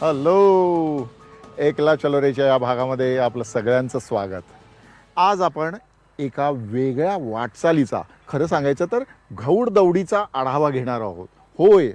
Hello. एकला चलोरेच्या या भागामध्ये आपलं सगळ्यांचं स्वागत. आज आपण एका वेगळ्या वाटचालीचा, खरं सांगायचं तर घौडदौडीचा आढावा घेणार आहोत. होय,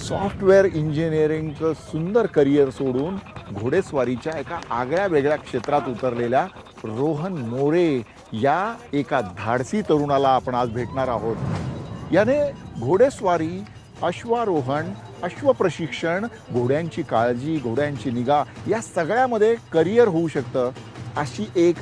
सॉफ्टवेअर इंजिनिअरिंगचं सुंदर करिअर सोडून घोडेस्वारीच्या एका आगळ्या वेगळ्या क्षेत्रात उतरलेल्या रोहन मोरे या एका धाडसी तरुणाला आपण आज भेटणार आहोत. याने घोडेस्वारी, अश्वारोहण, अश्वप्रशिक्षण, घोड्यांची काळजी, घोड्यांची निगा या सगळ्यामध्ये करिअर होऊ शकतं अशी एक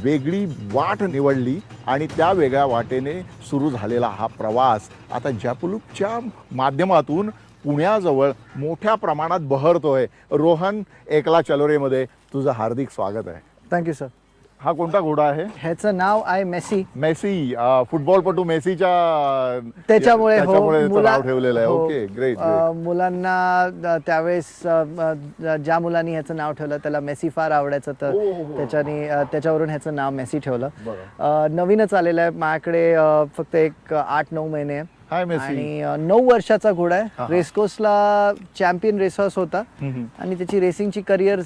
वेगळी वाट निवडली आणि त्या वेगळ्या वाटेने सुरू झालेला हा प्रवास आता जॅपलूपच्या माध्यमातून पुण्याजवळ मोठ्या प्रमाणात बहरतोय. रोहन, एकला चलोरेमध्ये तुझं हार्दिक स्वागत आहे. Thank you sir. हा कोणता घोडा आहे? ह्याचं नाव आहे मेसी. मेसी, फुटबॉलपटू मेसीच्या त्याच्यामुळे त्याचं नाव ठेवलेलं आहे. Okay, great. मुलांना त्यावेळेस ज्या मुलांनी ह्याचं नाव ठेवलं त्याला मेसी फार आवडायचं, तर त्याच्यावरून ह्याचं नाव मेसी ठेवलं. नवीनच आलेलं आहे माझ्याकडे, फक्त एक 8-9 महिने आहे. हाय मेसी. आणि 9 वर्षाचा घोडा आहे. रेसकोर्सला चॅम्पियन रेसर्स होता आणि त्याची रेसिंगची करिअर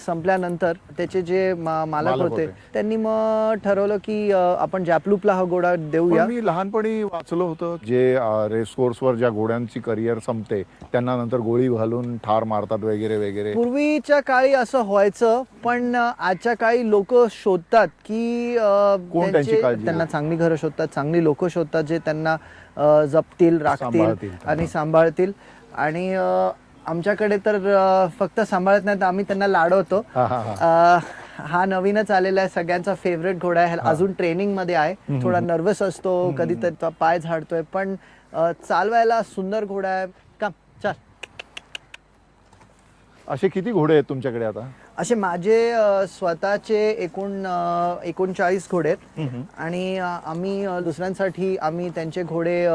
संपल्यानंतर त्याचे जे मालक होते त्यांनी मग ठरवलं की आपण जॅपलूपला हा घोडा देऊया. मी लहानपणी वाचलं होतं जे रेसकोर्सवर ज्या घोड्यांची करिअर संपते त्यांना नंतर गोळी घालून ठार मारतात वगैरे वगैरे. पूर्वीच्या काळी असं व्हायचं, पण आजच्या काळी लोक शोधतात की त्यांना चांगली घरं शोधतात, चांगली लोक शोधतात जे त्यांना जपतील, राखतील आणि सांभाळतील. आणि आमच्याकडे तर फक्त सांभाळत नाही तर आम्ही त्यांना लाडवतो. हा नवीनच आलेला आहे, सगळ्यांचा फेवरेट घोडा आहे. अजून ट्रेनिंग मध्ये आहे, थोडा नर्वस असतो, कधीतरी पाय झाडतोय, पण चालवायला सुंदर घोडा आहे. काम चल. असे किती घोडे आहेत तुमच्याकडे आता? असे माझे स्वतःचे 39 घोडे आहेत आणि आम्ही दुसऱ्यांसाठी आम्ही त्यांचे घोडे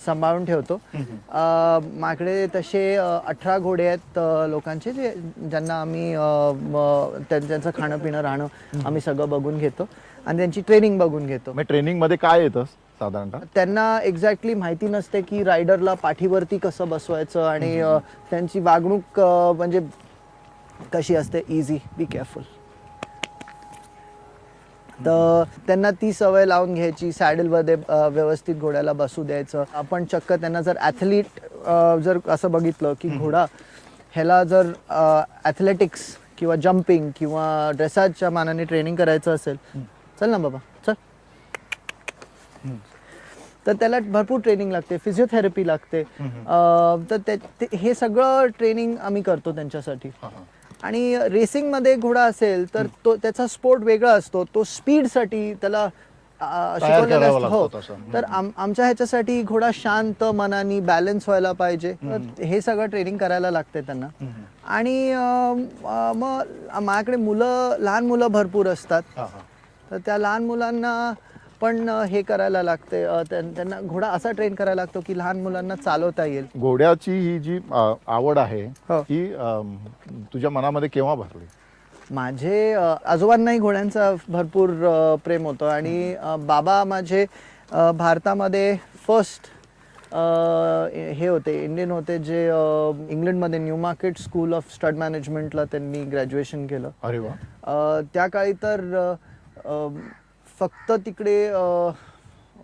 सांभाळून ठेवतो. माझ्याकडे तसे 18 घोडे आहेत लोकांचे, ज्यांना आम्ही त्यांचं खाणं पिणं राहणं आम्ही सगळं बघून घेतो आणि त्यांची ट्रेनिंग बघून घेतो. ट्रेनिंग मध्ये काय येतं साधारणतः? त्यांना एक्झॅक्टली माहिती नसते की रायडरला पाठीवरती कसं बसवायचं आणि त्यांची वागणूक म्हणजे कशी असते. Easy, be careful. तर त्यांना ती सवय लावून घ्यायची, सॅडलमध्ये व्यवस्थित घोड्याला बसू द्यायचं. आपण चक्क त्यांना जर ॲथलीट जर असं बघितलं की घोडा ह्याला जर ॲथलेटिक्स किंवा जम्पिंग किंवा ड्रेसाजच्या मानाने ट्रेनिंग करायचं असेल, चल ना बाबा चल, तर त्याला भरपूर ट्रेनिंग लागते, फिजिओथेरपी लागते. तर हे सगळं ट्रेनिंग आम्ही करतो त्यांच्यासाठी. आणि रेसिंगमध्ये घोडा असेल तर तो त्याचा स्पोर्ट वेगळा असतो, तो स्पीडसाठी त्याला शिकवलेला असतो. तर आमच्या ह्याच्यासाठी घोडा शांत मनाने बॅलन्स व्हायला पाहिजे, हे सगळं ट्रेनिंग करायला लागते त्यांना. आणि मग माझ्याकडे लहान मुलं भरपूर असतात, तर त्या लहान मुलांना पण हे करायला लागते, त्यांना घोडा असा ट्रेन करायला लागतो की लहान मुलांना चालवता येईल. घोड्याची ही जी आवड आहे ही तुझ्या मनामध्ये केव्हा भरली? माझे आजोबांनाही घोड्यांचा भरपूर प्रेम होतं आणि बाबा माझे भारतामध्ये फर्स्ट हे होते, इंडियन होते, जे इंग्लंडमध्ये न्यूमार्केट स्कूल ऑफ स्टड मॅनेजमेंटला त्यांनी ग्रॅज्युएशन केलं. अरे वा. त्या काळी तर फक्त तिकडे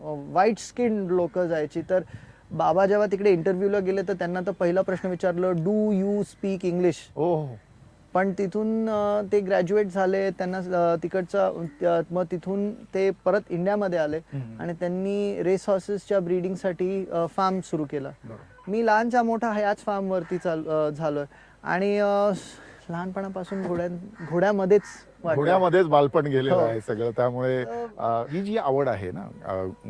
व्हाईट स्किन लोक जायची. तर बाबा जेव्हा तिकडे इंटरव्ह्यूला गेले तर त्यांना तर पहिला प्रश्न विचारलं, डू यू स्पीक इंग्लिश? पण तिथून ते ग्रॅज्युएट झाले, त्यांना तिकडचा मग तिथून ते परत इंडियामध्ये आले आणि त्यांनी रेस हॉर्सेसच्या ब्रीडिंगसाठी फार्म सुरू केला. मी लहानच्या मोठा ह्याच फार्मवरती झालोय आणि लहानपणापासून घोड्यामध्येच बालपण गेलेलं आहे सगळं. त्यामुळे ही जी आवड आहे ना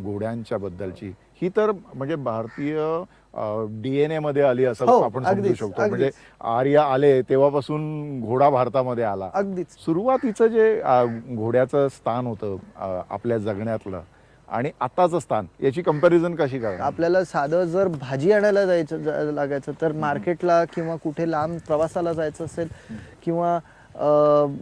घोड्यांच्या बद्दलची, ही तर म्हणजे भारतीय DNA मध्ये आली असं आपण समजू शकतो. म्हणजे आर्य आले तेव्हापासून घोडा भारतामध्ये आला. अगदीच. सुरुवातीचं जे घोड्याचं स्थान होतं आपल्या जगण्यातलं आणि आताचं स्थान, याची कंपॅरिझन कशी काय? आपल्याला साधं जर भाजी आणायला लागायचं तर मार्केटला किंवा कुठे लांब प्रवासाला जायचं असेल किंवा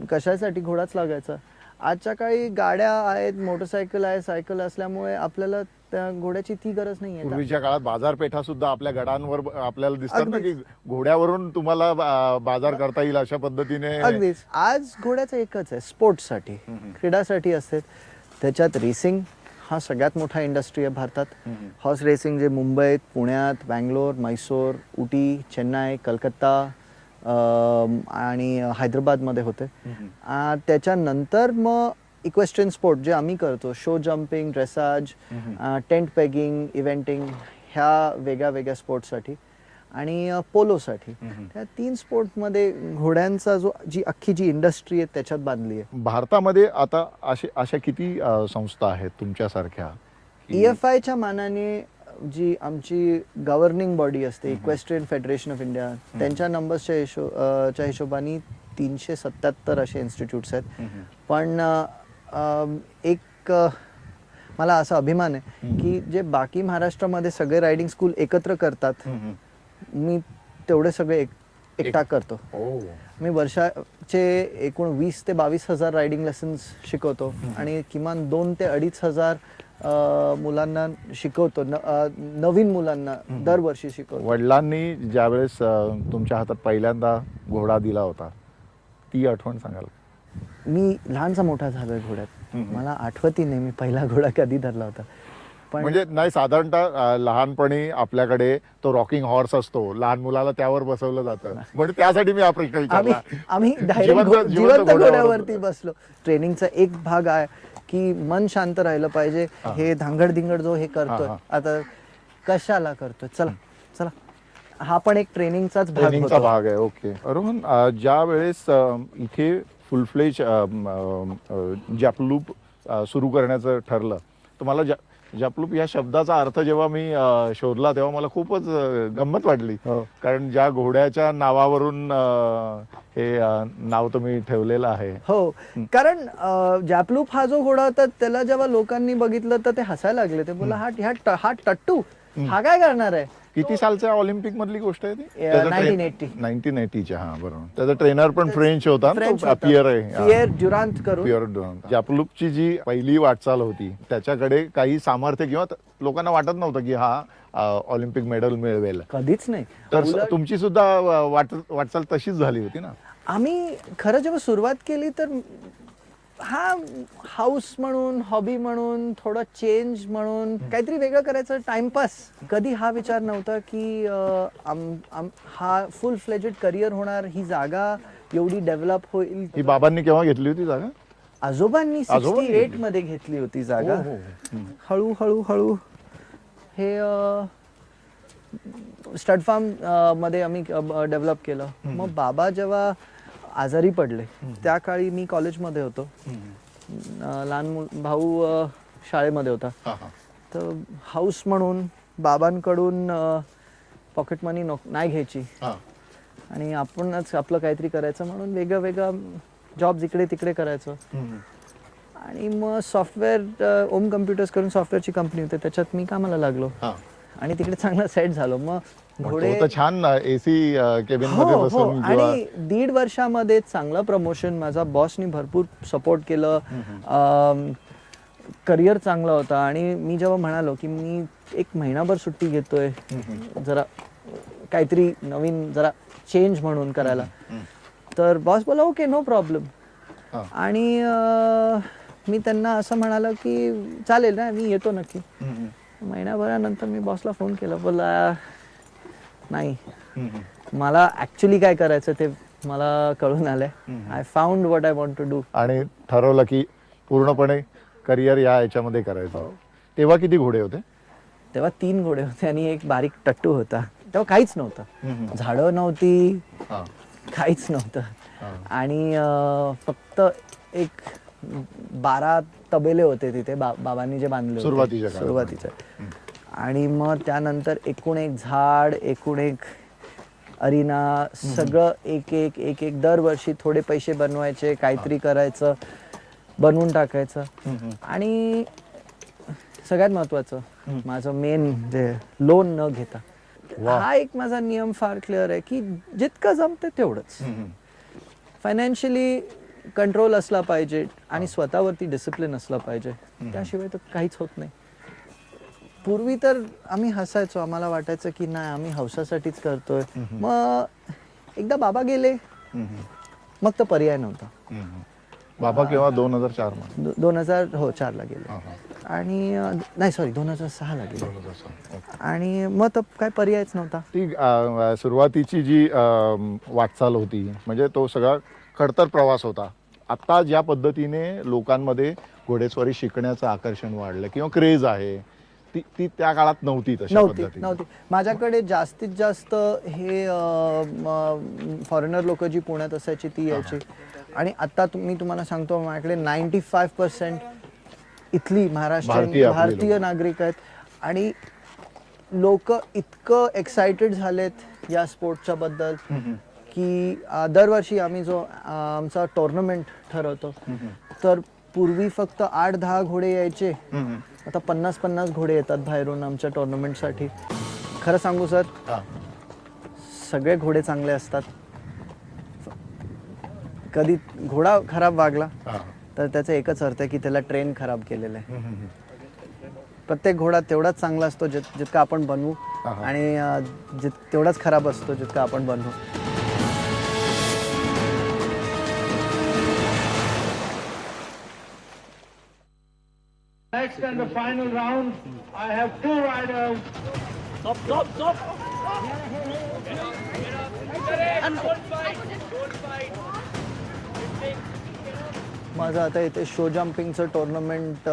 कशासाठी घोडाच लागायचा. आजच्या काळी गाड्या आहेत, मोटरसायकल आहे, सायकल असल्यामुळे आपल्याला त्या घोड्याची ती गरज नाहीये. पूर्वीच्या काळात बाजारपेठा सुद्धा आपल्या गडांवर आपल्याला दिसतात ना, की घोड्यावरून तुम्हाला बाजार करता येईल अशा पद्धतीने. अगदीच. आज घोड्याचं एकच आहे, स्पोर्ट्ससाठी, क्रीडासाठी असते. त्याच्यात रेसिंग हा सगळ्यात मोठा इंडस्ट्री आहे भारतात. हॉर्स रेसिंग जे मुंबईत, पुण्यात, बँगलोर, मैसूर, उटी, चेन्नई, कलकत्ता आणि हैदराबादमध्ये होते. त्याच्यानंतर मग इक्वेस्ट्रियन स्पोर्ट जे आम्ही करतो, show jumping, dressage, tent pegging, eventing, ह्या वेगळ्या वेगळ्या स्पोर्ट्ससाठी आणि पोलोसाठी, त्या 3 स्पोर्टमध्ये घोड्यांचा जी अख्खी जी इंडस्ट्री आहे त्याच्यात बांधली आहे. भारतामध्ये आता अशा किती संस्था आहेत तुमच्यासारख्या? EFIच्या मानाने जी आमची गव्हर्निंग बॉडी असते, इक्वेस्ट्रियन फेडरेशन ऑफ इंडिया, त्यांच्या नंबर्सच्या हिशोबाने 377 असे इन्स्टिट्यूट्स आहेत. पण एक मला असा अभिमान आहे की जे बाकी महाराष्ट्रामध्ये सगळे रायडिंग स्कूल एकत्र करतात, मी तेवढे सगळे एकटा करतो. मी वर्षाचे एकूण 20 ते 22 हजार रायडिंग लेसन्स शिकवतो आणि किमान 2 ते 2.5 हजार मुलांना शिकवतो, नवीन मुलांना दरवर्षी शिकवतो. वडिलांनी ज्यावेळेस तुमच्या हातात पहिल्यांदा घोडा दिला होता, ती आठवण सांगाल? मी लहानसा मोठा झालोय घोड्यात, मला आठवती नाही मी पहिला घोडा कधी धरला होता. पण म्हणजे नाही, साधारणतः लहानपणी आपल्याकडे तो रॉकिंग हॉर्स असतो, लहान मुलाला त्यावर बसवलं जातं, म्हणजे त्यासाठी मी हा प्रश्न विचारला. आम्ही डायरेक्ट जिवंत घोड्यावरती बसलो. ट्रेनिंगचा एक भाग आहे की मन शांत राहिलं पाहिजे. हे धांगड जो हे करतोय, आता कशाला करतोय, चला चला, हा पण एक ट्रेनिंगचाच भाग आहे. ओके रोहन, ज्या वेळेस इथे फुल फ्लेज जॅपलूप सुरू करण्याचं ठरलं, तुम्हाला जॅपलूप या शब्दाचा अर्थ जेव्हा मी शोधला तेव्हा मला खूपच गंमत वाटली. कारण ज्या घोड्याच्या नावावरून हे नाव तुम्ही ठेवलेलं आहे. हो, कारण जॅपलूप हा जो घोडा होता त्याला जेव्हा लोकांनी बघितलं तर ते हसायला लागले. ते बोला हा टट्टू हा काय करणार आहे. किती सालच्या ऑलिम्पिक मधली गोष्ट आहे ती? 1980च्या. हा बरोबर. त्याचा ट्रेनर पण फ्रेंच होता, पियर ड्युरांत करून. जॅपलूपची जी पहिली वाटचाल होती त्याच्याकडे काही सामर्थ्य किंवा लोकांना वाटत नव्हतं की हा ऑलिम्पिक मेडल मिळवेल. कधीच नाही. तर तुमची सुद्धा वाटचाल तशीच झाली होती ना? आम्ही खरं जेव्हा सुरुवात केली तर हा हाऊस म्हणून, हॉबी म्हणून, थोडं चेंज म्हणून, काहीतरी वेगळं करायचं, टाइमपास. कधी हा विचार नव्हता की हा फुल फ्लेजेड करिअर होणार, ही जागा एवढी डेव्हलप होईल. ही बाबांनी केव्हा घेतली होती जागा? आजोबांनी 68 मध्ये घेतली होती जागा. हळू हे स्टड फार्म मध्ये आम्ही डेव्हलप केलं. मग बाबा जेव्हा आजारी पडले त्या काळी मी कॉलेजमध्ये होतो, लहान भाऊ शाळेमध्ये होता. तर हाऊस म्हणून बाबांकडून पॉकेट मनी नाही घ्यायची आणि आपणच आपलं काहीतरी करायचं म्हणून वेगळं जॉब इकडे तिकडे करायचं. आणि मग सॉफ्टवेअर, ओम कम्प्युटर्स करून सॉफ्टवेअरची कंपनी होती, त्याच्यात मी कामाला लागलो आणि तिकडे चांगला सेट झालो. मग घोडे छान एसी केबिन मध्ये बसून. आणि 1.5 वर्षामध्ये चांगलं प्रमोशन, माझा बॉसनी भरपूर सपोर्ट केलं, करिअर चांगला होता. आणि मी जेव्हा म्हणालो की मी 1 महिनाभर सुट्टी घेतोय जरा काहीतरी नवीन, जरा चेंज म्हणून करायला, तर बॉस बोला ओके नो प्रॉब्लेम. आणि मी त्यांना असं म्हणालो की चालेल ना, मी येतो नक्की. महिनाभरानंतर मी बॉसला फोन केला, बोला नाही, मला ऍक्च्युली काय करायचं ते मला कळून आलंय. I found what I want to do. आणि ठरवलं की पूर्णपणे करिअर या याच्यामध्ये करायचं. तेव्हा किती घोडे होते? तेव्हा 3 घोडे होते आणि एक बारीक टट्टू होता. तेव्हा काहीच नव्हतं, झाडं नव्हती, काहीच नव्हतं. आणि फक्त एक 12 तबेले होते तिथे बाबांनी जे बांधले सुरुवातीच्या. आणि मग त्यानंतर एकूण एक झाड, एकूण एक अरिना, सगळं एक एक दरवर्षी थोडे पैसे बनवायचे, काहीतरी करायचं, बनवून टाकायचं. आणि सगळ्यात महत्वाचं, माझं मेन जे लोन न घेता, हा एक माझा नियम फार क्लिअर आहे की जितकं जमते तेवढंच. फायनान्शियली कंट्रोल असला पाहिजे आणि स्वतःवरती डिसिप्लिन असला पाहिजे, त्याशिवाय तर काहीच होत नाही. पूर्वी तर आम्ही हसायचो, आम्हाला वाटायचं की नाही आम्ही हौसासाठीच करतोय. मग एकदा बाबा गेले, मग तर पर्याय नव्हता. बाबा केव्हा 2004 मध्ये? 2004 गेले. आणि नाही सॉरी 2006 गेले. आणि मग तर काय पर्यायच नव्हता. ती सुरुवातीची जी वाटचाल होती म्हणजे तो सगळा खडतर प्रवास होता. आता ज्या पद्धतीने लोकांमध्ये घोडेस्वारी शिकण्याचं आकर्षण वाढलं किंवा क्रेज आहे ती ती त्या काळात नव्हती तशा पद्धतीने. नव्हती. माझ्याकडे जास्तीत जास्त हे फॉरेनर लोक जी पुण्यात असायची ती यायची. आणि आता मी तुम्हाला सांगतो माझ्याकडे 95% इथली भारतीय नागरिक आहेत. आणि लोक इतकं एक्साइटेड झालेत या स्पोर्टच्या बद्दल की दरवर्षी आम्ही जो आमचा टुर्नामेंट ठरवतो तर पूर्वी फक्त 8-10 घोडे यायचे, आता 50-50 घोडे येतात बाहेरून आमच्या टुर्नामेंटसाठी. खरं सांगू सर, सगळे घोडे चांगले असतात. कधी घोडा खराब वागला तर त्याचा एकच अर्थ आहे की त्याला ट्रेन खराब केलेलं आहे. प्रत्येक घोडा तेवढाच चांगला असतो जितका आपण बनवू, आणि तेवढाच खराब असतो जितका आपण बनवू. Next and the final round, I have 2 riders. Stop. माझं आता इथे शो जम्पिंगचं टुर्नामेंट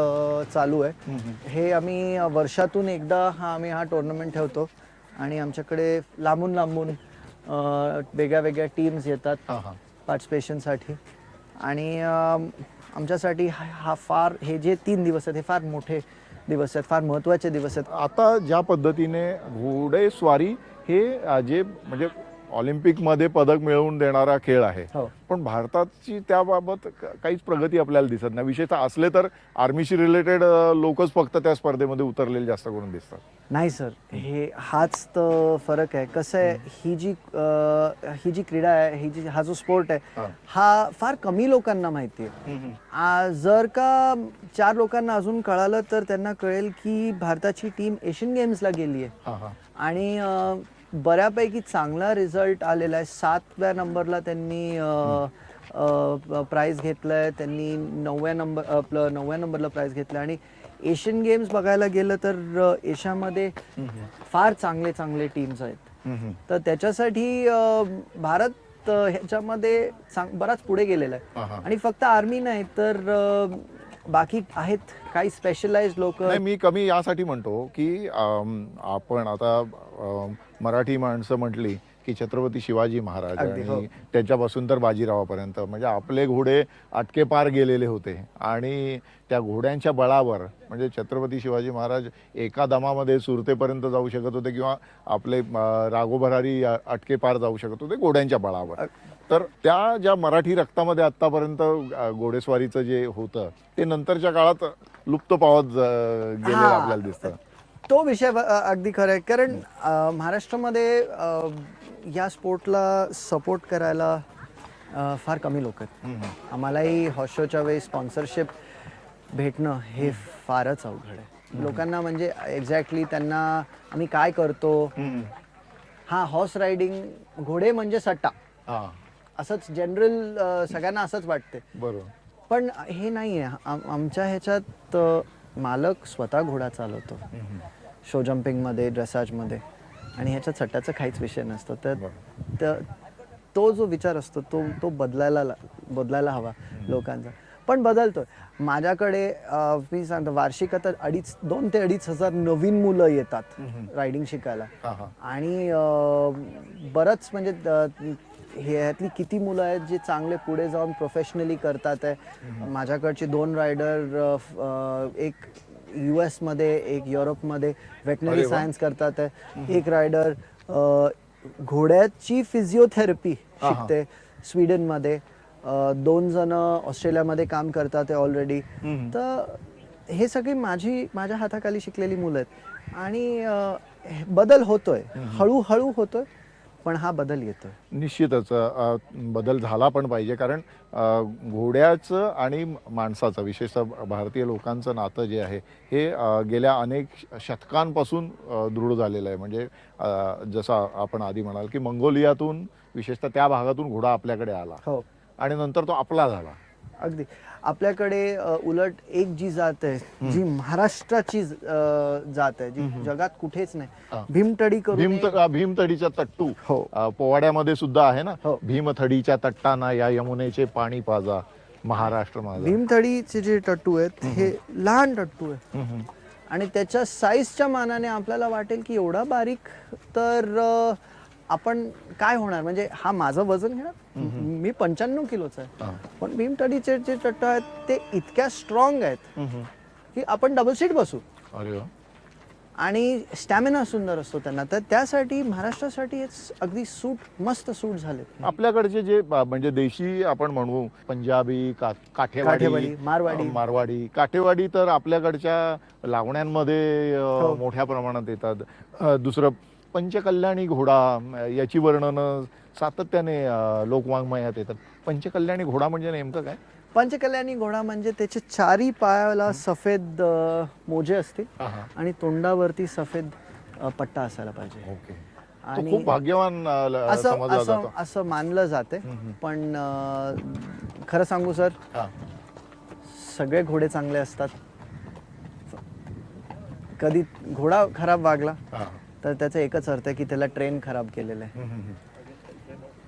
चालू आहे. हे आम्ही वर्षातून एकदा आम्ही हा टुर्नामेंट ठेवतो आणि आमच्याकडे लांबून वेगळ्या वेगळ्या टीम्स येतात पार्टिसिपेशनसाठी. आणि आमच्यासाठी हे जे 3 दिवस आहेत हे फार मोठे दिवस आहेत, फार महत्त्वाचे दिवस आहेत. आता ज्या पद्धतीने घोडेस्वारी हे जे म्हणजे ऑलिम्पिकमध्ये पदक मिळवून देणारा खेळ आहे, पण भारताची त्याबाबत काहीच प्रगती आपल्याला दिसत नाही. विशेषतः असले तर आर्मीशी रिलेटेड लोकच फक्त त्या स्पर्धेमध्ये उतरलेले जास्त करून दिसतात. नाही सर, हाच तर फरक आहे. कसं आहे, ही जी क्रीडा आहे, हा जो स्पोर्ट आहे, हा फार कमी लोकांना माहिती आहे. जर का 4 लोकांना अजून कळालं तर त्यांना कळेल की भारताची टीम एशियन गेम्सला गेली आहे आणि बऱ्यापैकी चांगला रिझल्ट आलेला आहे. 7व्या नंबरला त्यांनी प्राइज घेतलंय, त्यांनी 9व्या नंबरला प्राइज घेतलं. आणि एशियन गेम्स बघायला गेलं तर एशियामध्ये फार चांगले टीम्स आहेत. तर त्याच्यासाठी भारत ह्याच्यामध्ये बराच पुढे गेलेला आहे. आणि फक्त आर्मी नाही तर बाकी आहेत काही स्पेशलाइज्ड लोक. मी कमी यासाठी म्हणतो की आपण आता मराठी माणसं म्हटली की छत्रपती शिवाजी महाराज आणि त्याच्यापासून तर बाजीरावापर्यंत म्हणजे आपले घोडे अटके पार गेलेले होते. आणि त्या घोड्यांच्या बळावर म्हणजे छत्रपती शिवाजी महाराज एका दमामध्ये सुरतेपर्यंत जाऊ शकत होते किंवा आपले राघोभरारी अटके पार जाऊ शकत होते घोड्यांच्या बळावर. तर त्या ज्या मराठी रक्तामध्ये आतापर्यंत घोडेस्वारीचं जे होतं ते नंतरच्या काळात लुप्त पावत गेलेलं आपल्याला दिसतं. तो विषय अगदी खरं आहे. कारण महाराष्ट्रामध्ये या स्पोर्टला सपोर्ट करायला फार कमी लोक आहेत. आम्हालाही हॉर्स शोच्या वेळी स्पॉन्सरशिप भेटणं हे फारच अवघड आहे. लोकांना म्हणजे एक्झॅक्टली त्यांना आम्ही काय करतो, हॉर्स रायडिंग घोडे म्हणजे सट्टा असंच जनरल सगळ्यांना असंच वाटते. बरोबर. पण हे नाही आहे. आमच्या ह्याच्यात मालक स्वतः घोडा चालवतो शो जम्पिंगमध्ये, ड्रेसाजमध्ये, आणि ह्याच्यात सट्ट्याचा काहीच विषय नसतो. तर तो जो विचार असतो तो बदलायला हवा लोकांचा. पण बदलतोय. माझ्याकडे मी सांगतो वार्षिक आता 2,000 ते 2,500 नवीन मुलं येतात रायडिंग शिकायला. आणि बरंच म्हणजे ह्यातली किती मुलं आहेत जे चांगले पुढे जाऊन प्रोफेशनली करतात आहे. माझ्याकडचे 2 रायडर, एक US मध्ये, एक युरोपमध्ये वेटनरी सायन्स करतात आहे. एक रायडर घोड्याची फिजिओथेरपी शिकते स्वीडनमध्ये. 2 जण ऑस्ट्रेलियामध्ये काम करतात आहे ऑलरेडी. तर हे सगळी माझ्या हाताखाली शिकलेली मुलं आहेत. आणि बदल होतोय, हळूहळू होतोय, पण हा बदल येतोय. निश्चितच बदल झाला पण पाहिजे, कारण घोड्याचं आणि माणसाचं, विशेषतः भारतीय लोकांचं नातं जे आहे हे गेल्या अनेक शतकांपासून दृढ झालेलं आहे. म्हणजे जसं आपण आधी म्हणाल की मंगोलियातून, विशेषतः त्या भागातून घोडा आपल्याकडे आला हो, आणि नंतर तो आपला झाला. अगदी. आपल्याकडे उलट एक जी जात आहे, जी महाराष्ट्राची जात आहे, जी जगात कुठेच हा. नाही, भीमतडी करून भीमथडीचा तट्टू हो. पोवाड्यामध्ये सुद्धा आहे ना. हो. भीमथडीच्या तट्टाना या यमुनेचे पाणी पाजा, महाराष्ट्र माझा. भीमतडीचे जे टट्टू आहेत हे लहान टट्टू आहे हम्म. आणि त्याच्या साईजच्या मानाने आपल्याला वाटेल की एवढा बारीक, तर आपण काय होणार, म्हणजे हा माझं वजन घेणार, मी 95 किलोचा आहे, हा. पण भीमतडीचे जे टट्टू आहेत ते इतक्या स्ट्रॉंग आहेत की आपण डबल सीट बसू अरे वा. आणि स्टॅमिना सुंदर असतो त्यांना. तर त्यासाठी महाराष्ट्रासाठी हे अगदी मस्त सूट झाले. आपल्याकडचे जे म्हणजे देशी आपण म्हणू, पंजाबी, काठेवाडी, मारवाडी. मारवाडी, काठेवाडी तर आपल्याकडच्या लावण्यांमध्ये मोठ्या प्रमाणात येतात. दुसरं पंचकल्याणी घोडा, याची वर्णनं सातत्याने लोकवाङ्मयात येतात. पंचकल्याणी घोडा म्हणजे नेमकं काय? पंचकल्याणी घोडा म्हणजे त्याचे चारी पायाला सफेद मोजे असतील आणि तोंडावरती सफेद पट्टा असायला पाहिजे. ओके. तो आणि खूप भाग्यवान समजला जातो. असं मानलं जाते. पण खरं सांगू सर, हा. सगळे घोडे चांगले असतात. कधी घोडा खराब वागला हा. तर त्याचा एकच अर्थ आहे की त्याला ट्रेन खराब केलेलं आहे.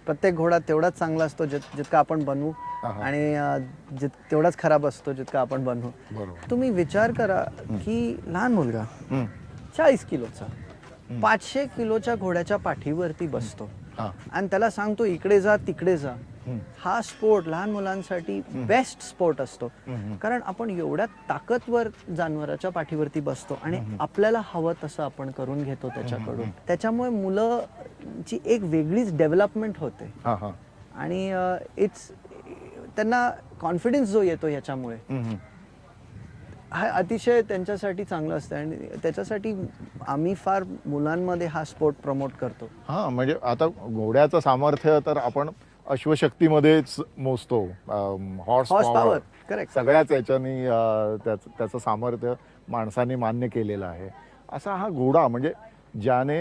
प्रत्येक घोडा तेवढाच चांगला असतो जितका आपण बनवू, आणि तेवढाच खराब असतो जितका आपण बनवू. बरोबर. तुम्ही विचार करा की लहान मुलगा 40 किलोचा 500 किलोच्या घोड्याच्या पाठीवरती बसतो आणि त्याला सांगतो इकडे जा तिकडे जा. हा स्पोर्ट लहान मुलांसाठी बेस्ट स्पोर्ट असतो, कारण आपण एवढ्या ताकदवर जानवराच्या पाठीवरती बसतो आणि आपल्याला हवं तसं आपण करून घेतो त्याच्याकडून. त्याच्यामुळे मुलांची एक वेगळीच डेव्हलपमेंट होते आणि त्यांना कॉन्फिडन्स जो येतो ह्याच्यामुळे, हा अतिशय त्यांच्यासाठी चांगलं असतं आणि त्याच्यासाठी आम्ही फार मुलांमध्ये हा स्पोर्ट प्रमोट करतो. हा, म्हणजे आता घोड्याचं सामर्थ्य तर आपण अश्वशक्तीमध्येच मोजतो, हॉर्स पॉवर. करेक्ट. सगळ्याच याच्यानी त्याचं सामर्थ्य माणसाने मान्य केलेलं आहे. असा हा घोडा म्हणजे ज्याने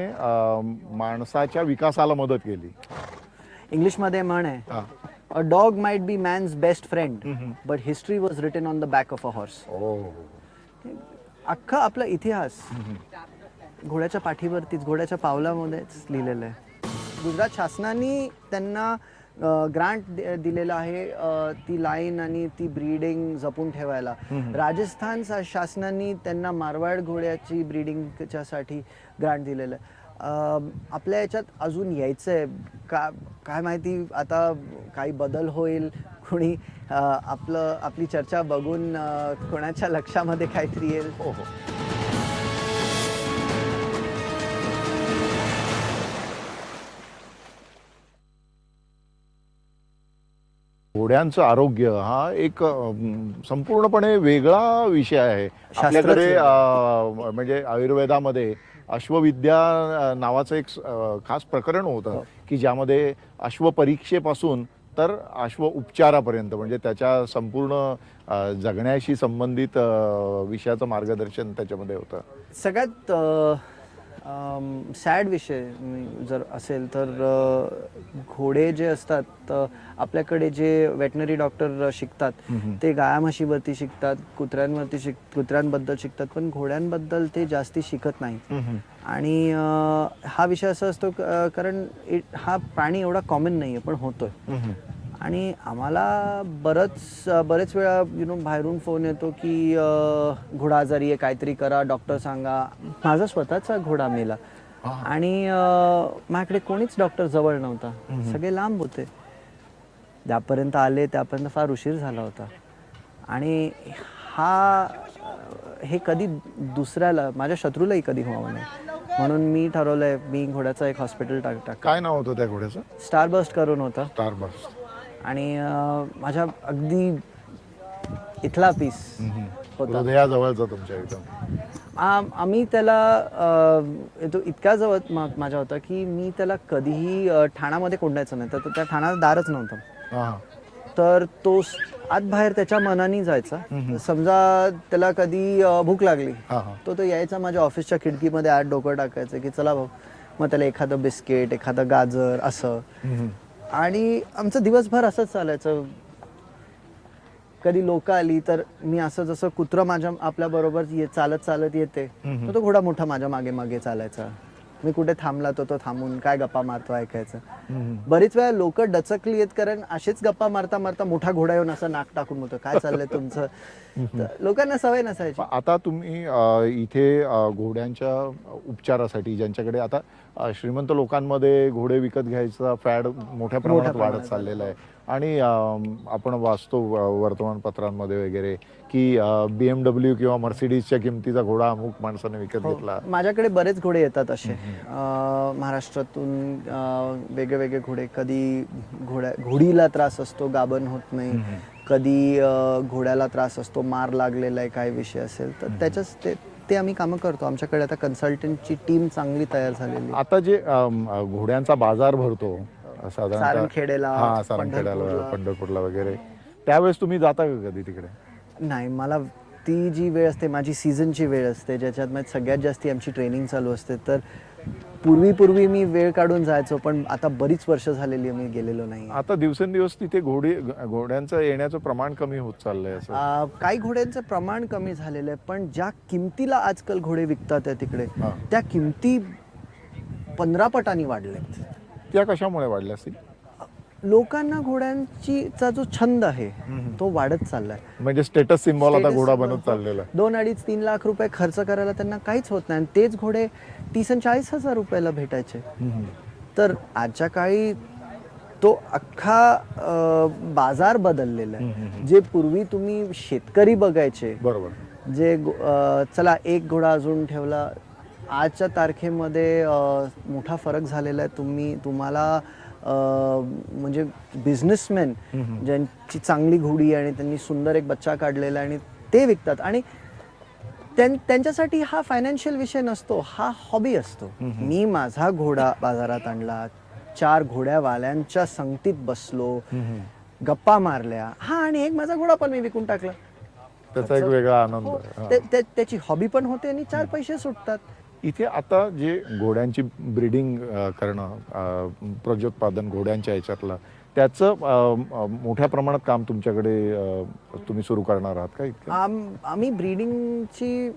माणसाच्या विकासाला मदत केली. इंग्लिशमध्ये म्हण आहे, A dog might be man's best friend, but history was written on the back of a horse. अख्खा आपला इतिहास घोड्याच्या पाठीवरतीच, घोड्याच्या पावलामध्येच लिहिलेलं आहे. गुजरात शासनाने त्यांना ग्रांट दिलेला आहे ती लाईन आणि ती ब्रीडिंग जपून ठेवायला. राजस्थान शासनाने त्यांना मारवाड घोड्याची ब्रीडिंगच्या साठी ग्रांट दिलेलं आहे. आपल्या याच्यात अजून यायचंय काय माहिती, आता काही बदल होईल, कोणी आपली चर्चा बघून कोणाच्या लक्षामध्ये काहीतरी येईल. घोड्यांचं आरोग्य हा एक संपूर्णपणे वेगळा विषय आहे. आपल्याकडे म्हणजे आयुर्वेदामध्ये अश्वविद्या नावाचं एक खास प्रकरण होतं की ज्यामध्ये अश्व परीक्षेपासून तर अश्व उपचारापर्यंत म्हणजे त्याच्या संपूर्ण जगण्याशी संबंधित विषयाचं मार्गदर्शन त्याच्यामध्ये होतं. सगळ्यात सॅड विषय जर असेल तर घोडे जे असतात, आपल्याकडे जे वेटनरी डॉक्टर शिकतात ते गाया म्हशीवरती शिकतात, कुत्र्यांबद्दल शिकतात, पण घोड्यांबद्दल ते जास्ती शिकत नाही. आणि हा विषय असा असतो कारण हा प्राणी एवढा कॉमन नाहीये पण होतोय. आणि आम्हाला बरेच वेळा बाहेरून फोन येतो की घोडा आजारी आहे, काहीतरी करा, डॉक्टर सांगा. माझा स्वतःचा घोडा मेला आणि माझ्याकडे कोणीच डॉक्टर जवळ नव्हता, सगळे लांब होते. ज्यापर्यंत आले त्यापर्यंत फार उशीर झाला होता. आणि हे कधी दुसऱ्याला, माझ्या शत्रूलाही कधी व्हावं नाही, म्हणून मी ठरवलंय मी घोड्याचं एक हॉस्पिटल टाक. काय नाव होतं त्या घोड्याचं? स्टारबस्ट करून होतं. स्टारबस्ट. आणि माझ्या अगदी इथला पीस होता, हृदयाजवळचा तुमच्या एकदम. आम्ही त्याला तो इतका जवळ माझ्या होता की मी त्याला कधीही ठाणामध्ये कोंडायचं नाही, तर त्या ठाण्यात दारच नव्हतं. हा. तर तो आत बाहेर त्याच्या मनाने जायचा. समजा त्याला कधी भूक लागली, हा, हा. तो यायचा माझ्या ऑफिसच्या खिडकीमध्ये आत डोकं टाकायचं की चला भाऊ, मग त्याला एखादं बिस्किट, एखादं गाजर असं. आणि आमचं दिवसभर असंच चालायचं. कधी लोक आली तर मी असं जसं कुत्रं माझ्या आपल्या बरोबर चालत चालत येते, तर तो घोडा मोठा माझ्या मागे मागे चालायचा. मी कुठे थांबला तो थांबून काय गप्पा मारतो ऐकायचं. बरीच वेळा लोक डचकली आहेत, कारण असेच गप्पा मारता मारता मोठा घोडा येऊन असं नाक टाकून बोलतो काय चाललंय तुमचं. लोकांना सवय नसायची. आता तुम्ही इथे घोड्यांच्या उपचारासाठी ज्यांच्याकडे आता श्रीमंत लोकांमध्ये घोडे विकत घ्यायचा फॅड मोठ्या प्रमाणात वाढत चाललेला आहे. आणि आपण वाचतो वर्तमानपत्रांमध्ये वगैरे की BMW किंवा मर्सिडीजच्या किमतीचा घोडा अमुक माणसाने विकत घेतला. माझ्याकडे बरेच घोडे येतात असे महाराष्ट्रातून, वेगळे वेगळे घोडे. कधी घोडीला त्रास असतो, गाभण होत नाही. कधी घोड्याला त्रास असतो, मार लागलेला आहे, काय विषय असेल तर त्याच्याच ते आम्ही कामं करतो. आमच्याकडे आता कन्सल्टंटची टीम चांगली तयार झालेली. आता जे घोड्यांचा बाजार भरतो साधारणतः सारंगखेड्याला, पंढरपूरला वगैरे, त्यावेळेस तुम्ही जाता का कधी तिकडे? नाही, मला ती जी वेळ असते माझी सीझनची वेळ असते, ज्याच्यात सगळ्यात जास्ती आमची ट्रेनिंग चालू असते. तर पूर्वी मी वेळ काढून जायचो, पण आता बरीच वर्ष झालेली मी गेलेलो नाही. आता दिवसेंदिवस तिथे घोड्यांचं येण्याचं प्रमाण कमी होत चाललंय असं. काही घोड्यांचं प्रमाण कमी झालेलं आहे, पण ज्या किमतीला आजकाल घोडे विकतात आहे तिकडे, त्या किमती 15 पटांनी वाढल्यात. त्या कशामुळे वाढल्या असतील? लोकांना घोड्यांचा जो छंद आहे तो वाढत चाललाय. म्हणजे स्टेटस सिम्बॉल आता घोडा बनत चाललेला आहे. 2-2.5-3 लाख रुपये खर्च करायला त्यांना काहीच होत नाही. तेच घोडे 30-40 रुपयाला भेटायचे. तर आजच्या काळी तो अख्खा बाजार बदललेला आहे. जे पूर्वी तुम्ही शेतकरी बघायचे, बरोबर, जे चला एक घोडा अजून ठेवला, आजच्या तारखेमध्ये मोठा फरक झालेला आहे. तुम्हाला म्हणजे बिझनेसमॅन ज्यांची चांगली घोडी आणि त्यांनी सुंदर एक बच्चा काढलेला आणि ते विकतात. आणि त्यांच्यासाठी हा फायनान्शियल विषय नसतो, हा हॉबी असतो. मी माझा घोडा बाजारात आणला, 4 घोड्यावाल्यांच्या संगतीत बसलो, गप्पा मारल्या, आणि एक माझा घोडा पण मी विकून टाकला. त्याचा एक वेगळा आनंद. त्याची हॉबी पण होते आणि 4 पैसे सुटतात. इथे आता जे घोड्यांची ब्रीडिंग करणं, प्रजोत्पादन घोड्यांच्या याच्यातलं, त्याचं मोठ्या प्रमाणात काम तुमच्याकडे तुम्ही सुरू करणार आहात का इतकं? आम्ही ब्रीडिंगची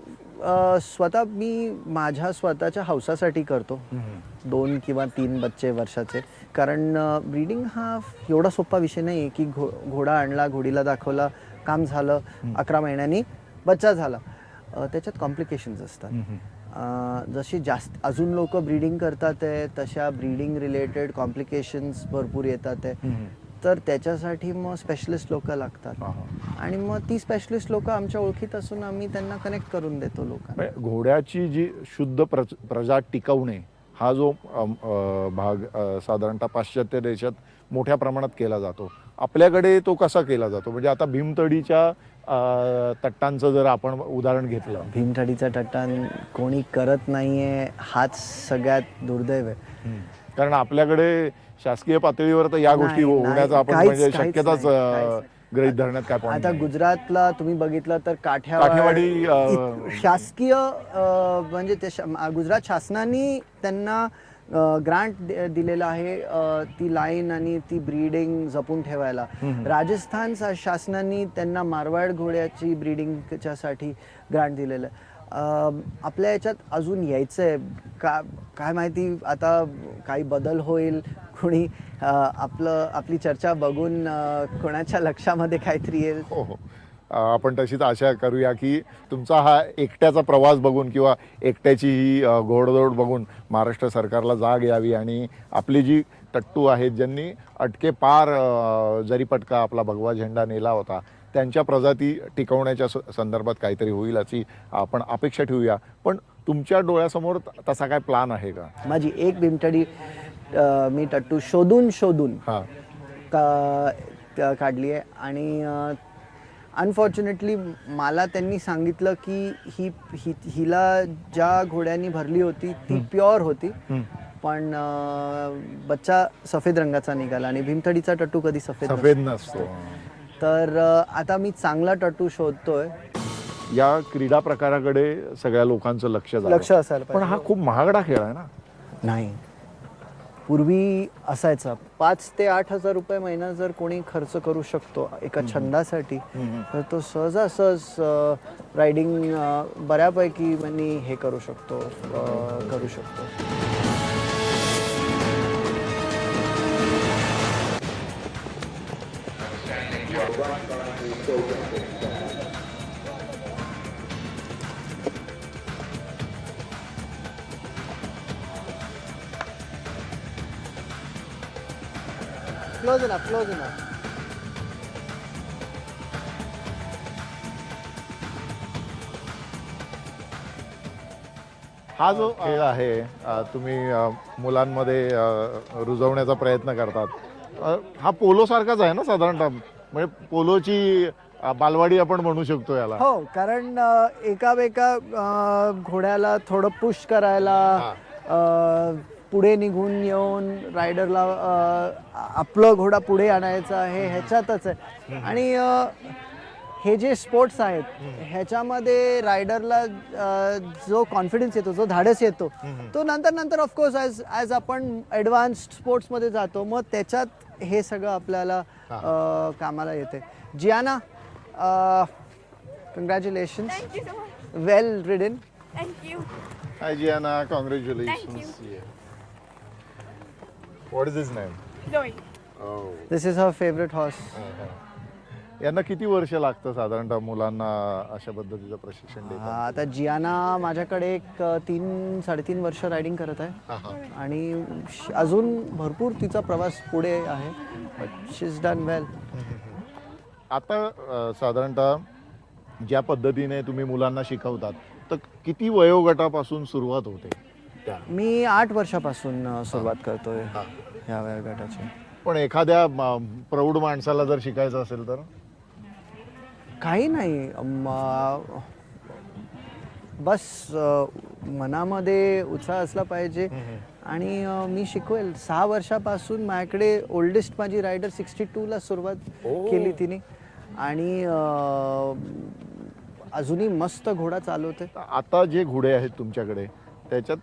मी माझ्या स्वतःच्या हौसासाठी करतो. 2 किंवा 3 बच्चे वर्षाचे. कारण ब्रीडिंग हा एवढा सोपा विषय नाही आहे की घोडा आणला, घोडीला दाखवला, काम झालं, 11 महिन्यांनी बच्चा झाला. त्याच्यात कॉम्प्लिकेशन्स असतात. जशी जास्त अजून लोक ब्रीडिंग करतात आहे, तशा ब्रीडिंग रिलेटेड कॉम्प्लिकेशन्स भरपूर येतात आहे. तर त्याच्यासाठी मग स्पेशलिस्ट लोक लागतात. आणि मग ती स्पेशलिस्ट लोक आमच्या ओळखीत असून आम्ही त्यांना कनेक्ट करून देतो लोकांना. घोड्याची जी शुद्ध प्रजा टिकवणे हा जो भाग साधारणतः पाश्चात्य देशात मोठ्या प्रमाणात केला जातो, आपल्याकडे तो कसा केला जातो? म्हणजे आता भीमतडीच्या तट्टांचं जर आपण उदाहरण घेतलं, भीमथडीचा तट्टान कोणी करत नाहीये, हाच सगळ्यात दुर्दैव आहे. कारण आपल्याकडे शासकीय पातळीवर तर या गोष्टी होण्याचा आपण म्हणजे शक्यताच गृहीत धरण्यात काय point आता नाही. गुजरातला तुम्ही बघितलं तर काठेवाडी शासकीय म्हणजे गुजरात शासनाने त्यांना ग्रांट दिलेला आहे ती लाईन आणि ती ब्रीडिंग जपून ठेवायला. राजस्थान शासनाने त्यांना मारवाड घोड्याची ब्रीडिंगच्या साठी ग्रांट दिलेलं आहे. आपल्या याच्यात अजून यायचंय काय माहिती, आता काही बदल होईल, कोणी आपली चर्चा बघून कोणाच्या लक्षामध्ये काहीतरी येईल. हो, आपण तशीच आशा करूया की तुमचा हा एकट्याचा प्रवास बघून किंवा एकट्याची ही घोडदौड बघून महाराष्ट्र सरकारला जाग यावी आणि आपली जी टट्टू आहेत, ज्यांनी अटके पार जरीपटका आपला भगवा झेंडा नेला होता, त्यांच्या प्रजाती टिकवण्याच्या संदर्भात काहीतरी होईल अशी आपण अपेक्षा ठेवूया. पण तुमच्या डोळ्यासमोर तसा काय प्लॅन आहे का? माझी एक भीमथडी मी टट्टू शोधून काढली आहे आणि अनफॉर्च्युनेटली मला त्यांनी सांगितलं की हिला ज्या घोड्यांनी भरली होती ती प्युअर होती, पण बच्चा सफेद रंगाचा निघाला आणि भीमथडीचा टट्टू कधी सफेद नसतो. तर आता मी चांगला टट्टू शोधतोय. या क्रीडा प्रकाराकडे सगळ्या लोकांचं लक्ष असायला पण हा खूप महागडा खेळ आहे ना. नाही, पूर्वी असायचा 5 ते 8 हजार रुपये महिना जर कोणी खर्च करू शकतो एका छंदासाठी, तर तो सहजासहज रायडिंग बऱ्यापैकी हे करू शकतो. Close enough. हा जो खेळ आहे तुम्ही मुलांमध्ये रुजवण्याचा प्रयत्न करतात, हा पोलो सारखाच आहे ना साधारणतः, म्हणजे पोलोची बालवाडी आपण म्हणू शकतो याला. हो, कारण एका घोड्याला थोडं पुश करायला, पुढे निघून येऊन रायडरला आपलं घोडा पुढे आणायचा आहे, ह्याच्यातच आहे. आणि हे जे स्पोर्ट्स आहेत ह्याच्यामध्ये रायडरला जो कॉन्फिडन्स येतो, जो धाडस येतो, तो नंतर ऑफकोर्स ॲज आपण ॲडव्हान्स्ड स्पोर्ट्समध्ये जातो, मग त्याच्यात हे सगळं आपल्याला कामाला येते. Ziana, congratulations. Thank you so much. Well ridden. Thank you. Hi Gianna, congratulations. Thank you. What is his name? Zoe. Oh. This is her favorite horse. यांना किती वर्ष लागतं साधारणतः मुलांना अशा पद्धतीचं प्रशिक्षण देतात? आता जियाना माझ्याकडे एक 3-3.5 वर्ष रायडिंग करत आहे आणि अजून भरपूर तिचा प्रवास पुढे आहे. बट शी इज डन वेल. आता साधारणतः ज्या पद्धतीने तुम्ही मुलांना शिकवतात, तर किती वयोगटापासून सुरुवात होते त्या? मी 8 वर्षापासून सुरुवात करतोय ह्या वयोगटाची. पण एखाद्या प्रौढ माणसाला जर शिकायचं असेल तर? काही नाही, बस मनामध्ये उत्साह असला पाहिजे आणि मी शिकवेल. 6 वर्षापासून माझ्याकडे ओल्डेस्ट माझी रायडर 62ला सुरुवात केली तिने आणि अजूनही मस्त घोडा चालवते. आता जे घोडे आहेत तुमच्याकडे त्याच्यात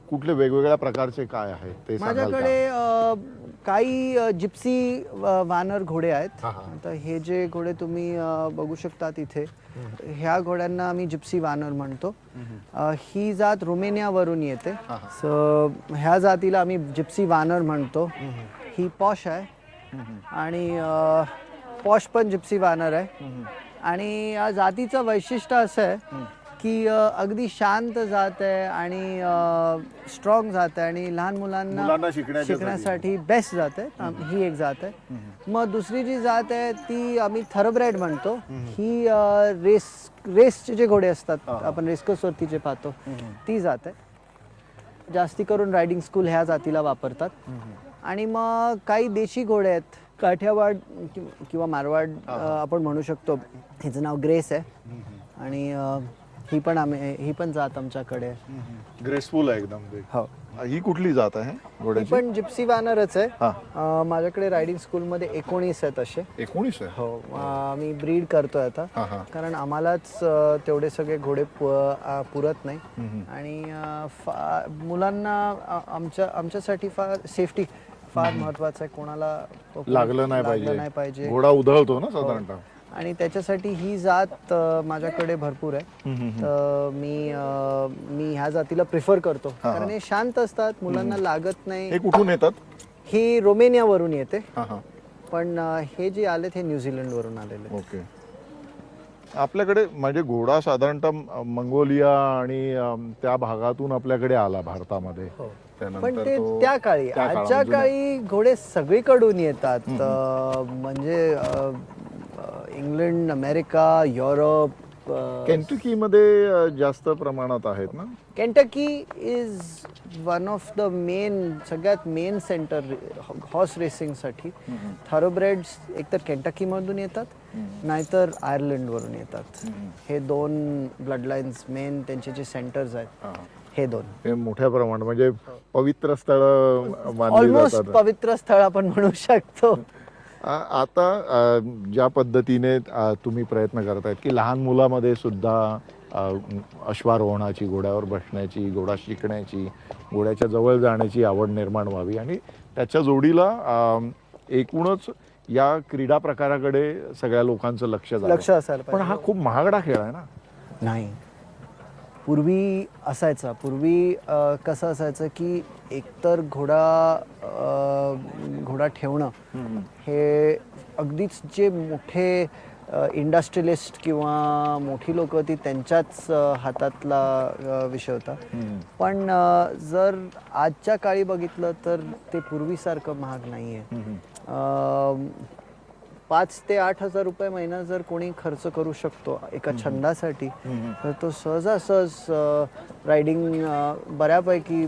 कुठले वेगवेगळ्या प्रकारचे काय आहेत ते सांगाल का? माझ्याकडे काही जिप्सी वानर घोडे आहेत. आता हे जे घोडे तुम्ही बघू शकता इथे, ह्या घोड्यांना आम्ही जिप्सी वानर म्हणतो. ही जात रोमेनियावरून येते, सो ह्या जातीला आम्ही जिप्सी वानर म्हणतो. ही पॉश आहे आणि पॉश पण जिप्सी वानर आहे. आणि या जातीचं वैशिष्ट्य असं आहे की अगदी शांत जात आहे आणि स्ट्रॉंग जात आहे आणि लहान मुलांना शिकण्यासाठी बेस्ट जात आहे. ही एक जात आहे. मग दुसरी जी जात आहे ती आम्ही थरब्रेड म्हणतो. ही रेसचे जे घोडे असतात, आपण रेसकोर्सवरती जे पाहतो, ती जात आहे. जास्ती करून रायडिंग स्कूल ह्या जातीला वापरतात. आणि मग काही देशी घोडे आहेत, काठियावाड किंवा मारवाड आपण म्हणू शकतो. हिचं नाव ग्रेस आहे आणि ही पण जात आमच्याकडे आहे. ग्रेसफुल आहे एकदम. हो. ही कुठली जात आहे ही घोड्याची? पण जिप्सी वानरच आहे. माझ्याकडे रायडिंग स्कूलमध्ये 19 आहेत असे. 19 आहे? हो. आम्ही ब्रीड करतोय आता, कारण आम्हालाच तेवढे सगळे घोडे पुरत नाही. आणि मुलांना आमच्यासाठी फार सेफ्टी फार महत्वाचं आहे. कोणाला लागलं नाही पाहिजे. घोडा उधळतो ना साधारणतः. आणि त्याच्यासाठी ही जात माझ्याकडे भरपूर आहे. तर मी ह्या जातीला प्रिफर करतो, कारण हे शांत असतात, मुलांना लागत नाही. हे कुठून येतात? ही रोमेनियावरून येते, पण हे जे आलेत हे न्यूझीलंड वरून आलेले. ओके. आपल्याकडे म्हणजे घोडा साधारणतः मंगोलिया आणि त्या भागातून आपल्याकडे आला भारतामध्ये. पण ते त्या काळी, आजच्या काळी घोडे सगळीकडून येतात. म्हणजे इंग्लंड, अमेरिका, युरोप, केंटकी मध्ये जास्त प्रमाणात आहेत ना. Kentucky is one of the main सगळ्यात मेन सेंटर हॉर्स रेसिंगसाठी. थॉरोब्रेड्स एकतर केंटकीमधून येतात नाहीतर आयर्लंडवरून येतात. हे दोन ब्लड लाईन्स मेन त्यांचे जे सेंटर्स आहेत हे दोन. हे मोठ्या प्रमाणात म्हणजे पवित्र स्थळ मानली ऑलमोस्ट जातात. पवित्र स्थळ आपण म्हणू शकतो. आता ज्या पद्धतीने तुम्ही प्रयत्न करतायत की लहान मुलामध्ये सुद्धा अश्वारोहणाची, घोड्यावर बसण्याची, घोडा शिकण्याची, घोड्याच्या जवळ जाण्याची आवड निर्माण व्हावी आणि त्याच्या जोडीला एकूणच या क्रीडा प्रकाराकडे सगळ्या लोकांचं लक्ष असायला पण हा खूप महागडा खेळ आहे ना. नाही, पूर्वी असायचा. पूर्वी कसं असायचं की एकतर घोडा ठेवणं हे अगदीच जे मोठे इंडस्ट्रियलिस्ट किंवा मोठी लोक होती त्यांच्याच हातातला विषय होता. पण जर आजच्या काळी बघितलं तर ते पूर्वीसारखं महाग नाही आहे. 5 ते 8 हजार रुपये महिना जर कोणी खर्च करू शकतो एका छंदासाठी तर तो सहजासहज रायडिंग बऱ्यापैकी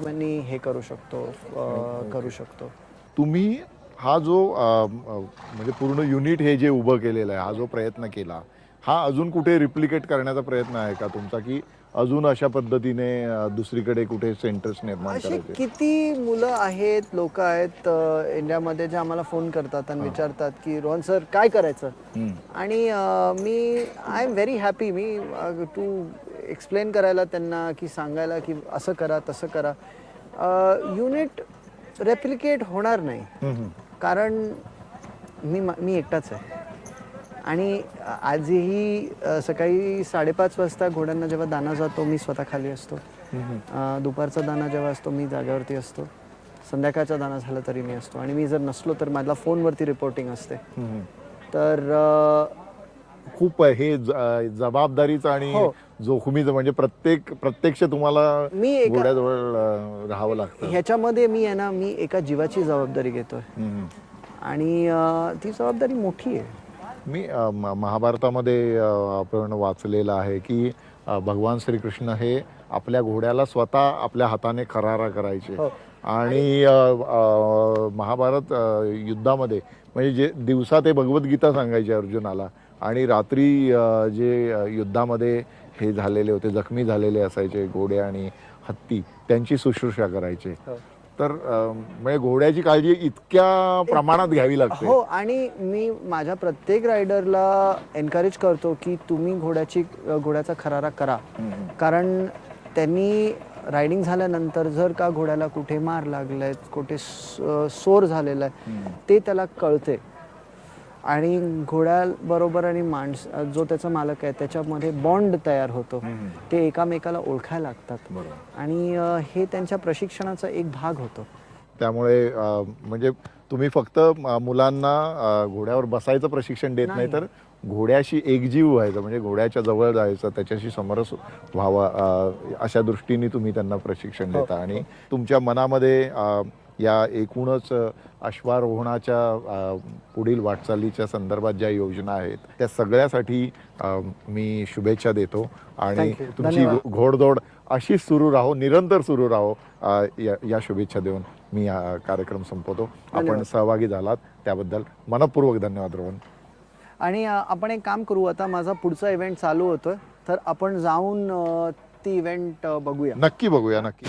हे करू शकतो. तुम्ही हा जो म्हणजे पूर्ण युनिट हे जे उभं केलेलं आहे, हा जो प्रयत्न केला, हा अजून कुठे रिप्लिकेट करण्याचा प्रयत्न आहे का तुमचा, की अजून अशा पद्धतीने दुसरीकडे कुठे सेंटर्स निर्माण अशी करायचे? किती मुलं आहेत, लोक आहेत इंडियामध्ये जे आम्हाला फोन करतात आणि विचारतात की रोहन सर काय करायचं. आणि मी आय एम व्हेरी हॅपी मी टू एक्सप्लेन करायला त्यांना, की सांगायला की असं करा तसं करा. युनिट रेप्लिकेट होणार नाही कारण मी एकटाच आहे. आणि आजही सकाळी 5:30 वाजता घोड्यांना जेव्हा दाना जातो मी स्वतः खाली असतो. दुपारचा दाना जेव्हा असतो मी जागेवरती असतो. संध्याकाळचा दाना झाला तरी मी असतो. आणि मी जर नसलो तर माझ्या फोनवरती रिपोर्टिंग असते. तर खूप हे जबाबदारीचं आणि जोखमीचं म्हणजे प्रत्यक्ष तुम्हाला घोड्याजवळ राहावं लागतं. ह्याच्यामध्ये मी एका जीवाची जबाबदारी घेतोय आणि ती जबाबदारी मोठी आहे. मी महाभारतामध्ये आपण वाचलेलं आहे की भगवान श्रीकृष्ण हे आपल्या घोड्याला स्वतः आपल्या हाताने खरारा करायचे. आणि महाभारत युद्धामध्ये म्हणजे जे दिवसा ते भगवद्गीता सांगायचे अर्जुनाला आणि रात्री जे युद्धामध्ये हे झालेले होते, जखमी झालेले असायचे घोडे आणि हत्ती, त्यांची शुश्रूषा करायचे. तर म्हणजे घोड्याची काळजी इतक्या प्रमाणात घ्यावी लागते. हो, आणि मी माझ्या प्रत्येक रायडरला एनकरेज करतो की तुम्ही घोड्याचा खरारा करा. कारण त्यांनी रायडिंग झाल्यानंतर जर का घोड्याला कुठे मार लागलाय, कुठे सोर झालेला आहे, ते त्याला कळते. आणि घोड्याबरोबर आणि जो त्याचा मालक आहे त्याच्यामध्ये बॉन्ड तयार होतो. ते एकामेकाला ओळखायला लागतात आणि हे त्यांच्या प्रशिक्षणाचा एक भाग होतो. त्यामुळे म्हणजे तुम्ही फक्त मुलांना घोड्यावर बसायचं प्रशिक्षण देत नाही तर घोड्याशी एकजीव व्हायचं, म्हणजे घोड्याच्या जवळ जायचं, त्याच्याशी समरस व्हावं, अशा दृष्टीने तुम्ही त्यांना प्रशिक्षण देता. आणि तुमच्या मनामध्ये या एकूणच अश्वारोहणाच्या पुढील वाटचालीच्या संदर्भात ज्या योजना आहेत त्या सगळ्यासाठी मी शुभेच्छा देतो. आणि तुमची घोडदौड अशीच सुरू राहो, निरंतर सुरू राहो, या शुभेच्छा देऊन मी हा कार्यक्रम संपवतो. आपण सहभागी झालात त्याबद्दल मनपूर्वक धन्यवाद रोहन. आणि आपण एक काम करू, आता माझा पुढचा इव्हेंट चालू होतोय तर आपण जाऊन ती इव्हेंट बघूया. नक्की बघूया, नक्की.